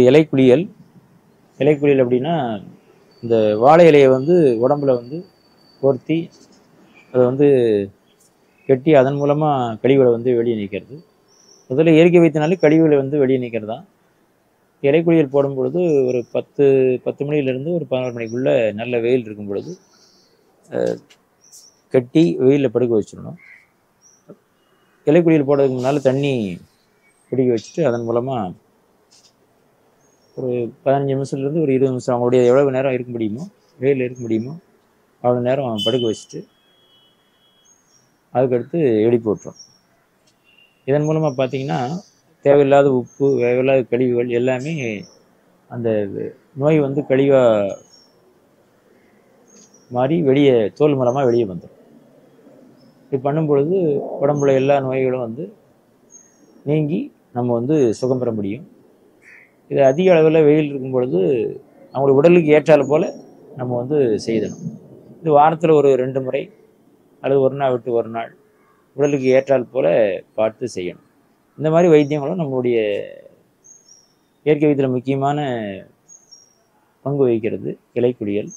இலை குளியல். இலை குளியல் அப்படின்னா இந்த வாழை இலையை வந்து உடம்புல வந்து போர்த்தி அதை வந்து கட்டி அதன் மூலமாக கழிவுகளை வந்து வெளியே நீக்கிறது. முதல்ல இயற்கை வைத்தியனாலே கழிவுகளை வந்து வெளியே நீக்கிறது தான். இலை குளியல் போடும் பொழுது ஒரு 10 மணிலேருந்து ஒரு 11 மணிக்குள்ளே நல்ல வெயில் இருக்கும் பொழுது கட்டி வெயிலில் படுக்க வச்சிடணும். இலை குளியல் போடுறதுக்கு முன்னால் தண்ணி பிடிக்க வச்சுட்டு அதன் மூலமாக ஒரு 15 நிமிஷத்துலேருந்து ஒரு 20 நிமிஷம் அவங்களுடைய எவ்வளவு நேரம் இருக்க முடியுமோ, வெயிலில் இருக்க முடியுமோ அவ்வளோ நேரம் படுக்க வச்சுட்டு அதுக்கடுத்து எழுப்பி விட்டுரும். இதன் மூலமாக பார்த்தீங்கன்னா தேவையில்லாத உப்பு, தேவையில்லாத கழிவுகள் எல்லாமே அந்த நோய் வந்து கழிவாக மாறி வெளியே தோல் மூலமாக வெளியே வந்துடும். இது பண்ணும் பொழுது உடம்புல எல்லா நோய்களும் வந்து நீங்கி நம்ம வந்து சுகம் பெற முடியும். இது அதிக அளவில் வெயில் இருக்கும் பொழுது அவங்களுடைய உடலுக்கு ஏற்றால் போல் நம்ம வந்து செய்யணும். இது வாரத்தில் ஒரு 2 முறை அல்லது ஒரு நாள் விட்டு ஒரு நாள் உடலுக்கு ஏற்றால் போல் பார்த்து செய்யணும். இந்த மாதிரி வைத்தியங்களும் நம்மளுடைய இயற்கை வைத்தியத்தில் முக்கியமான பங்கு வகிக்கிறது இலை குளியல்.